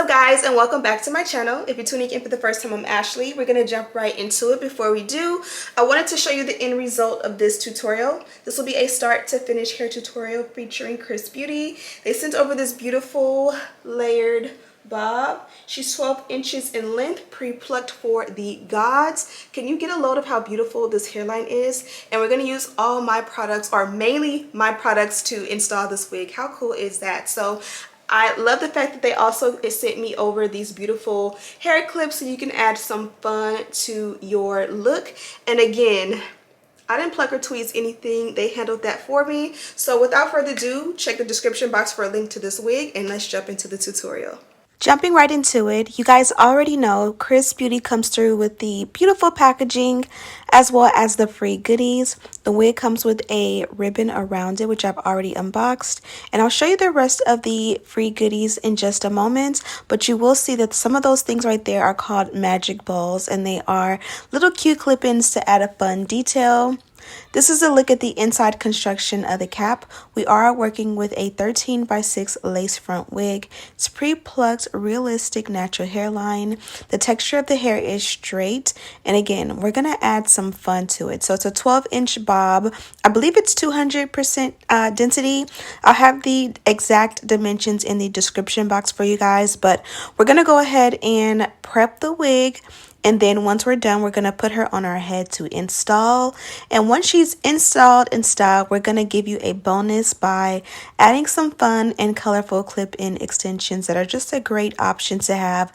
up guys, and welcome back to my channel. If you're tuning in for the first time, I'm Ashley. We're gonna jump right into it. Before we do, I wanted to show you the end result of this tutorial. This will be a start to finish hair tutorial featuring Xrsbeauty. They sent over this beautiful layered bob. She's 12 inches in length, pre-plucked for the gods. Can you get a load of how beautiful this hairline is? And we're gonna use all my products, or mainly my products, to install this wig. How cool is that? So I love the fact that they also sent me over these beautiful hair clips so you can add some fun to your look. And again, I didn't pluck or tweeze anything. They handled that for me. So without further ado, check the description box for a link to this wig, and let's jump into the tutorial. Jumping right into it, you guys already know Xrsbeauty comes through with the beautiful packaging as well as the free goodies. The wig comes with a ribbon around it, which I've already unboxed, and I'll show you the rest of the free goodies in just a moment. But you will see that some of those things right there are called magic balls, and they are little cute clip-ins to add a fun detail. This is a look at the inside construction of the cap. We are working with a 13x6 lace front wig. It's pre-plucked, realistic natural hairline. The texture of the hair is straight, and again, we're gonna add some fun to it. So it's a 12-inch bob. I believe it's 200% density. I'll have the exact dimensions in the description box for you guys, but we're gonna go ahead and prep the wig. And then once we're done, we're going to put her on our head to install. And once she's installed and styled, we're going to give you a bonus by adding some fun and colorful clip-in extensions that are just a great option to have.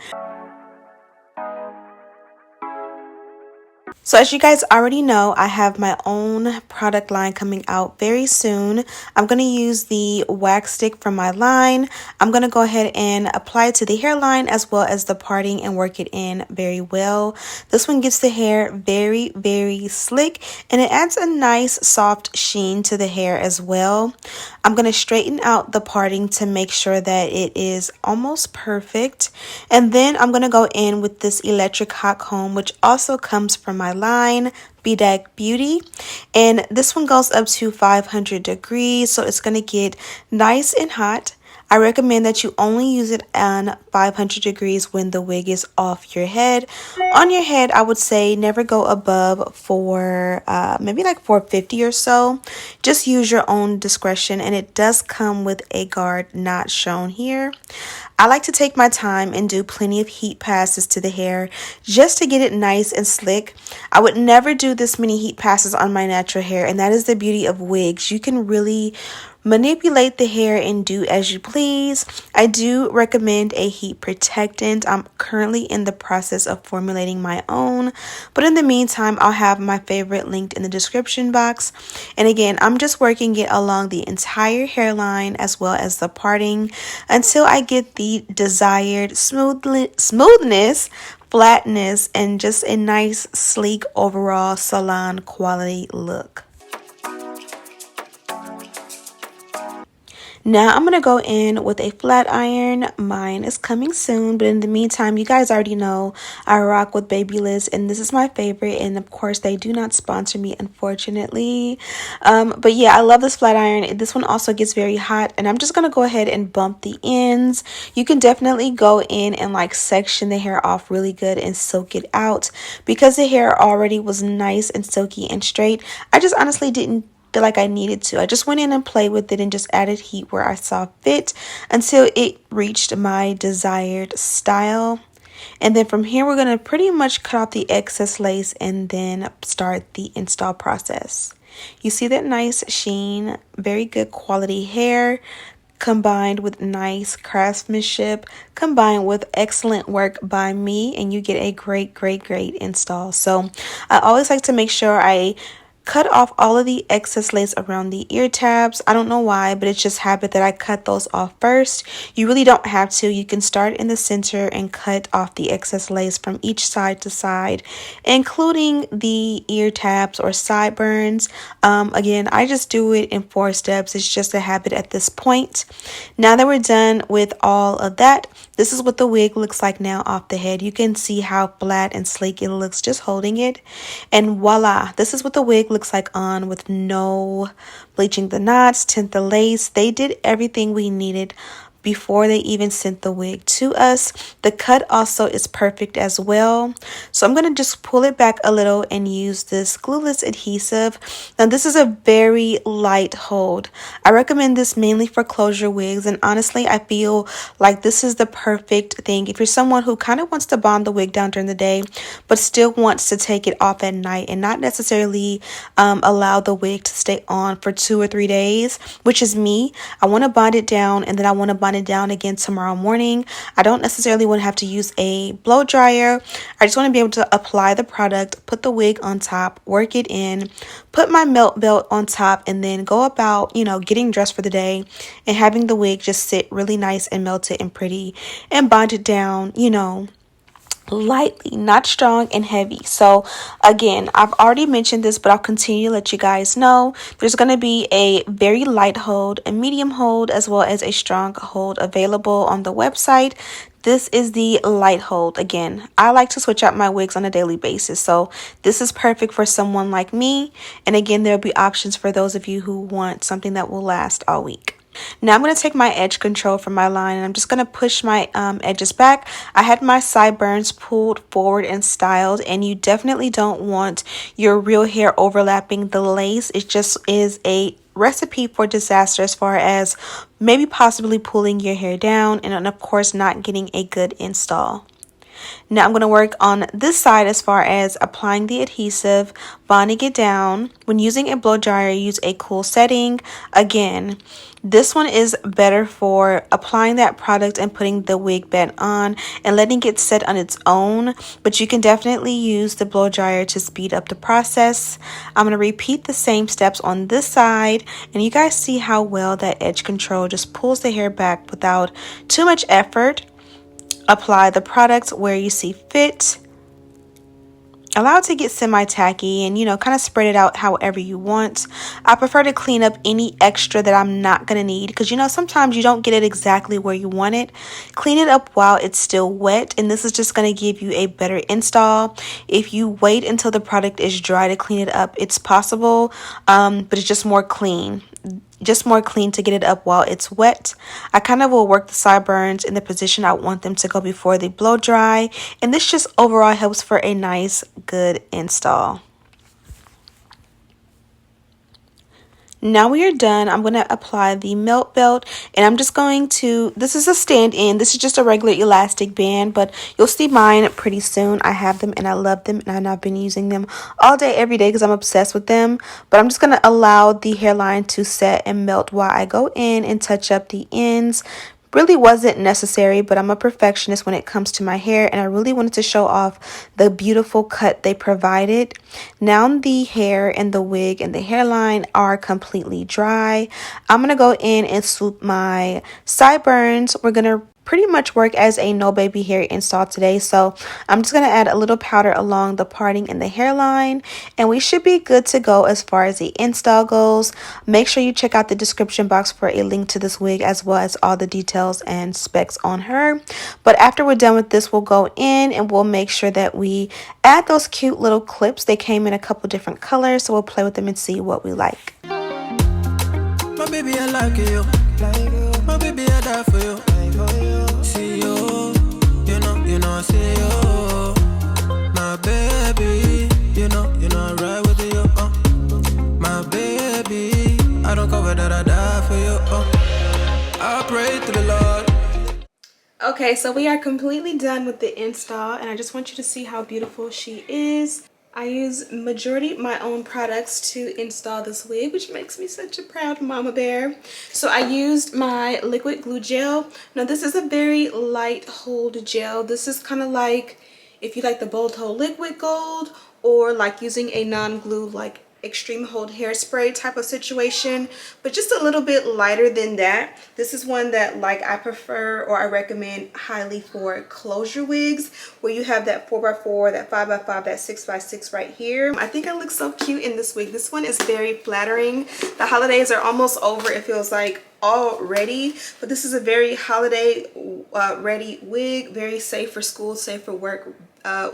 So as you guys already know, I have my own product line coming out very soon. I'm going to use the wax stick from my line. I'm going to go ahead and apply it to the hairline as well as the parting and work it in very well. This one gets the hair very, very slick, and it adds a nice soft sheen to the hair as well. I'm going to straighten out the parting to make sure that it is almost perfect. And then I'm going to go in with this electric hot comb, which also comes from my line, Bedeck Beauty, and this one goes up to 500 degrees, so it's going to get nice and hot. I recommend that you only use it on 500 degrees when the wig is off your head. On your head, I would say never go above maybe like 450 or so. Just use your own discretion, and it does come with a guard not shown here. I like to take my time and do plenty of heat passes to the hair just to get it nice and slick. I would never do this many heat passes on my natural hair, and that is the beauty of wigs. You can really manipulate the hair and do as you please. I do recommend a heat protectant. I'm currently in the process of formulating my own, but in the meantime, I'll have my favorite linked in the description box. And again, I'm just working it along the entire hairline as well as the parting until I get the desired smoothness, flatness, and just a nice, sleek overall salon quality look. Now I'm going to go in with a flat iron. Mine is coming soon, but in the meantime, you guys already know I rock with Babyliss, and this is my favorite, and of course they do not sponsor me, unfortunately. But yeah, I love this flat iron. This one also gets very hot, and I'm just going to go ahead and bump the ends. You can definitely go in and like section the hair off really good and soak it out. Because the hair already was nice and silky and straight, I just honestly didn't feel like I needed to. I just went in and played with it and just added heat where I saw fit until it reached my desired style. And then from here, we're going to pretty much cut off the excess lace and then start the install process. You see that nice sheen, very good quality hair combined with nice craftsmanship, combined with excellent work by me, and you get a great install. So I always like to make sure I cut off all of the excess lace around the ear tabs. I don't know why, but it's just habit that I cut those off first. You really don't have to. You can start in the center and cut off the excess lace from each side to side, including the ear tabs or sideburns. Again, I just do it in 4 steps. It's just a habit at this point. Now that we're done with all of that, this is what the wig looks like now off the head. You can see how flat and sleek it looks just holding it. And voila, this is what the wig looks like on, with no bleaching the knots, tint the lace. They did everything we needed before they even sent the wig to us. The cut also is perfect as well. So I'm going to just pull it back a little and use this glueless adhesive. Now this is a very light hold. I recommend this mainly for closure wigs, and honestly I feel like this is the perfect thing if you're someone who kind of wants to bond the wig down during the day but still wants to take it off at night and not necessarily allow the wig to stay on for 2 or 3 days, which is me. I want to bond it down and then I want to bond it down again tomorrow morning. I don't necessarily want to have to use a blow dryer. I just want to be able to apply the product, put the wig on top, work it in, put my melt belt on top, and then go about, you know, getting dressed for the day and having the wig just sit really nice and melted and pretty and bonded down, you know, lightly, not strong and heavy. So again, I've already mentioned this, but I'll continue to let you guys know there's going to be a very light hold, a medium hold, as well as a strong hold available on the website. This is the light hold. Again, I like to switch out my wigs on a daily basis, so this is perfect for someone like me. And again, there'll be options for those of you who want something that will last all week. Now I'm going to take my edge control from my line and I'm just going to push my edges back. I had my sideburns pulled forward and styled, and you definitely don't want your real hair overlapping the lace. It just is a recipe for disaster as far as maybe possibly pulling your hair down and of course not getting a good install. Now I'm going to work on this side as far as applying the adhesive, bonding it down. When using a blow dryer, use a cool setting. Again, this one is better for applying that product and putting the wig bed on and letting it set on its own, but you can definitely use the blow dryer to speed up the process. I'm going to repeat the same steps on this side, and you guys see how well that edge control just pulls the hair back without too much effort. Apply the product where you see fit. Allow it to get semi-tacky and, you know, kind of spread it out however you want. I prefer to clean up any extra that I'm not going to need because, you know, sometimes you don't get it exactly where you want it. Clean it up while it's still wet, and this is just going to give you a better install. If you wait until the product is dry to clean it up, it's possible, but it's just more clean. Just more clean to get it up while it's wet. I kind of will work the sideburns in the position I want them to go before they blow dry, and this just overall helps for a nice good install. Now we are done. I'm going to apply the melt belt, and I'm just going to, this is a stand-in. This is just a regular elastic band, but you'll see mine pretty soon. I have them and I love them, and I've been using them all day, every day because I'm obsessed with them. But I'm just going to allow the hairline to set and melt while I go in and touch up the ends. Really wasn't necessary, but I'm a perfectionist when it comes to my hair, and I really wanted to show off the beautiful cut they provided. Now the hair and the wig and the hairline are completely dry. I'm going to go in and swoop my sideburns. We're going to pretty much work as a no baby hair install today, so I'm just going to add a little powder along the parting in the hairline, and we should be good to go as far as the install goes. Make sure you check out the description box for a link to this wig as well as all the details and specs on her. But after we're done with this, we'll go in and we'll make sure that we add those cute little clips. They came in a couple different colors, so we'll play with them and see what we like. My baby, I like you. My baby, I die for you. See you, you know, see you. My baby, you know, I ride with you. My baby, I don't cover that, I die for you. I pray to the Lord. Okay, so we are completely done with the install, and I just want you to see how beautiful she is. I use majority my own products to install this wig, which makes me such a proud mama bear. So I used my liquid glue gel. Now this is a very light hold gel. This is kind of like if you like the bold hold liquid gold, or like using a non-glue like extreme hold hairspray type of situation, but just a little bit lighter than that. This is one that like I prefer, or I recommend highly for closure wigs where you have that 4x4, that 5x5, that 6x6 right here. I think I look so cute in this wig. This one is very flattering. The holidays are almost over, it feels like, already, but this is a very holiday ready wig, very safe for school, safe for work,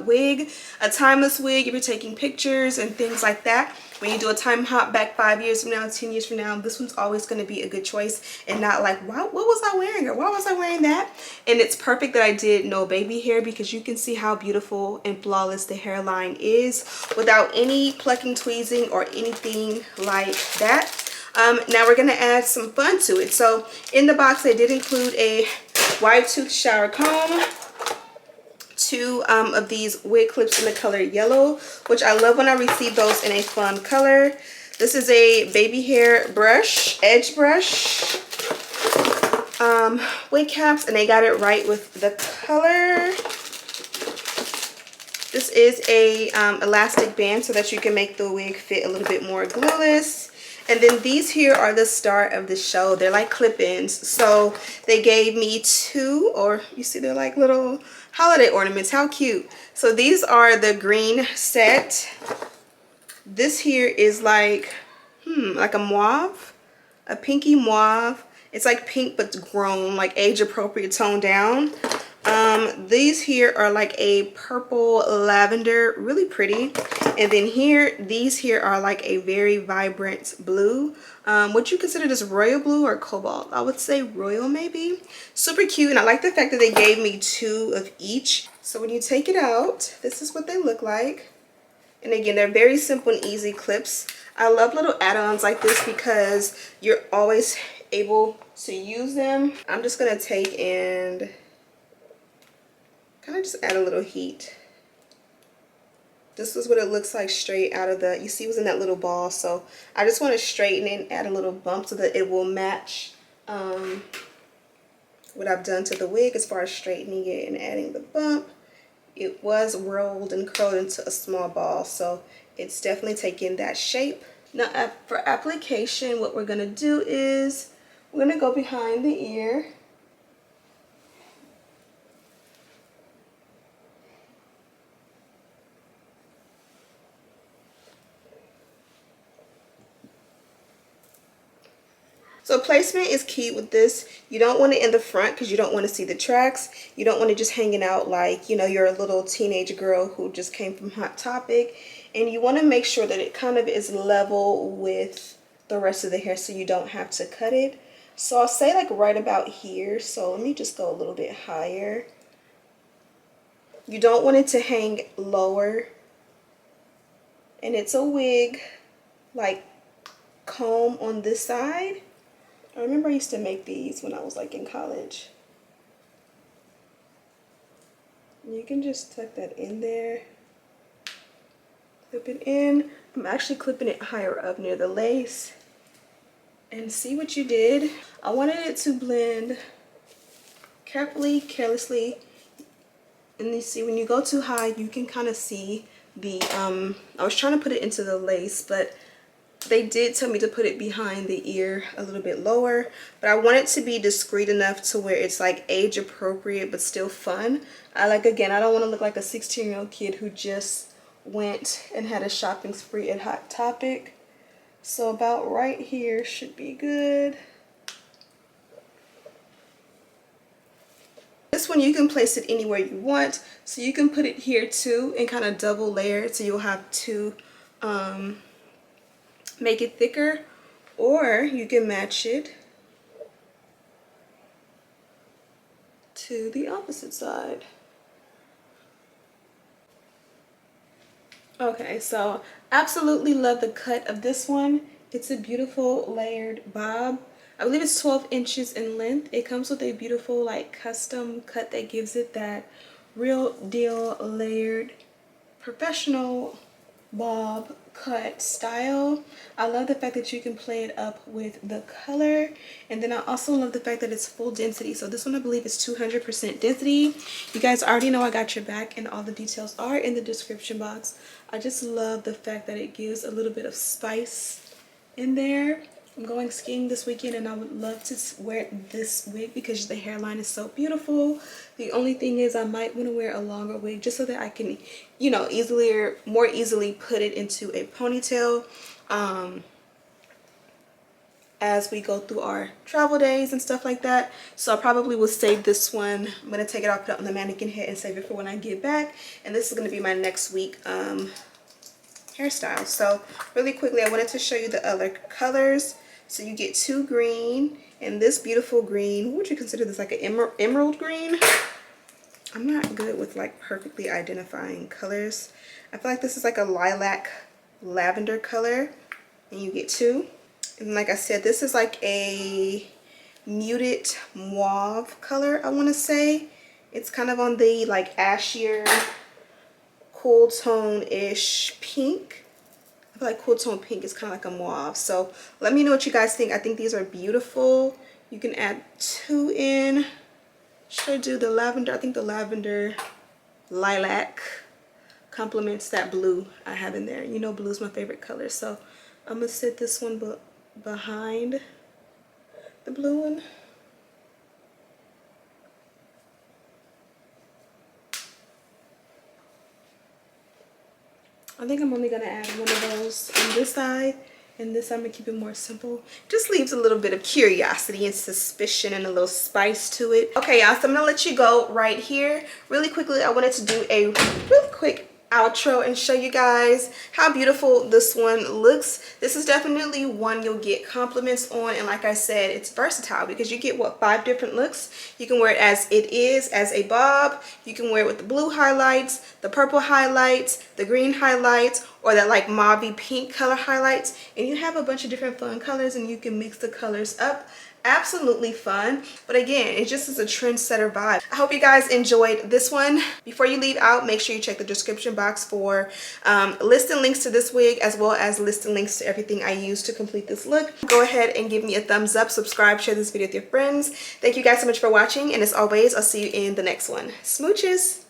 wig, a timeless wig if you're taking pictures and things like that. When you do a time hop back 5 years from now, 10 years from now, this one's always going to be a good choice and not like, what was I wearing, or why was I wearing that? And it's perfect that I did no baby hair, because you can see how beautiful and flawless the hairline is without any plucking, tweezing, or anything like that. Now we're going to add some fun to it. So in the box, they did include a wide tooth shower comb, 2 of these wig clips in the color yellow, which I love when I receive those in a fun color. This is a baby hair brush, edge brush, wig caps, and they got it right with the color. This is a elastic band so that you can make the wig fit a little bit more glueless. And then these here are the star of the show. They're like clip-ins. So they gave me 2, or you see they're like little holiday ornaments. How cute. So these are the green set. This here is like a mauve, a pinky mauve. It's like pink but grown, like age appropriate, toned down. These here are like a purple lavender, really pretty. And then here, these here are like a very vibrant blue. What you consider this, royal blue or cobalt? I would say royal maybe. Super cute, and I like the fact that they gave me 2 of each. So when you take it out, this is what they look like. And again, they're very simple and easy clips. I love little add-ons like this because you're always able to use them. I'm just gonna take and kind of just add a little heat. This is what it looks like straight out of the, you see it was in that little ball, so I just want to straighten it and add a little bump so that it will match what I've done to the wig as far as straightening it and adding the bump. It was rolled and curled into a small ball, so it's definitely taking that shape. Now for application, what we're going to do is we're going to go behind the ear. So placement is key with this. You don't want it in the front because you don't want to see the tracks. You don't want it just hanging out like, you know, you're a little teenage girl who just came from Hot Topic. And you want to make sure that it kind of is level with the rest of the hair so you don't have to cut it. So I'll say like right about here. So let me just go a little bit higher. You don't want it to hang lower. And it's a wig like comb on this side. I remember I used to make these when I was like in college. You can just tuck that in there. Clip it in. I'm actually clipping it higher up near the lace. And see what you did. I wanted it to blend carefully, carelessly. And you see when you go too high, you can kind of see the, I was trying to put it into the lace, but they did tell me to put it behind the ear a little bit lower, but I want it to be discreet enough to where it's like age appropriate but still fun. Again, I don't want to look like a 16-year-old kid who just went and had a shopping spree at Hot Topic. So about right here should be good. This one you can place it anywhere you want, so you can put it here too and kind of double layer it so you'll have 2 make it thicker, or you can match it to the opposite side. Okay, so absolutely love the cut of this one. It's a beautiful layered bob. I believe it's 12 inches in length. It comes with a beautiful like custom cut that gives it that real deal layered professional bob cut style. I love the fact that you can play it up with the color, and then I also love the fact that it's full density. So this one I believe is 200% density. You guys already know I got your back, and all the details are in the description box. I just love the fact that it gives a little bit of spice in there. I'm going skiing this weekend and I would love to wear this wig because the hairline is so beautiful. The only thing is I might want to wear a longer wig just so that I can, you know, more easily put it into a ponytail. as we go through our travel days and stuff like that. So I probably will save this one. I'm going to take it off, put it on the mannequin head, and save it for when I get back. And this is going to be my next week hairstyle. So really quickly, I wanted to show you the other colors. So you get 2 green and this beautiful green. What would you consider this, like an emerald green? I'm not good with like perfectly identifying colors. I feel like this is like a lilac lavender color, and you get 2. And like I said, this is like a muted mauve color, I want to say. It's kind of on the like ashier, cool tone-ish pink. I feel like cool tone pink is kind of like a mauve. So let me know what you guys think. I think these are beautiful. You can add 2 in. Should I do the lavender? I think the lavender lilac complements that blue I have in there. You know, blue is my favorite color. So I'm going to sit this one behind the blue one. I think I'm only going to add one of those on this side, and this I'm going to keep it more simple. Just leaves a little bit of curiosity and suspicion and a little spice to it. Okay, y'all, so I'm going to let you go right here. Really quickly, I wanted to do a really quick outro and show you guys how beautiful this one looks. This is definitely one you'll get compliments on, and like I said, it's versatile because you get what, 5 different looks. You can wear it as it is, as a bob. You can wear it with the blue highlights, the purple highlights, the green highlights, or that like mauvey pink color highlights, and you have a bunch of different fun colors and you can mix the colors up. Absolutely fun. But again, it just is a trendsetter vibe. I hope you guys enjoyed this one. Before you leave out, make sure you check the description box for list and links to this wig, as well as list and links to everything I used to complete this look. Go ahead and give me a thumbs up, subscribe, share this video with your friends. Thank you guys so much for watching, and as always, I'll see you in the next one. Smooches!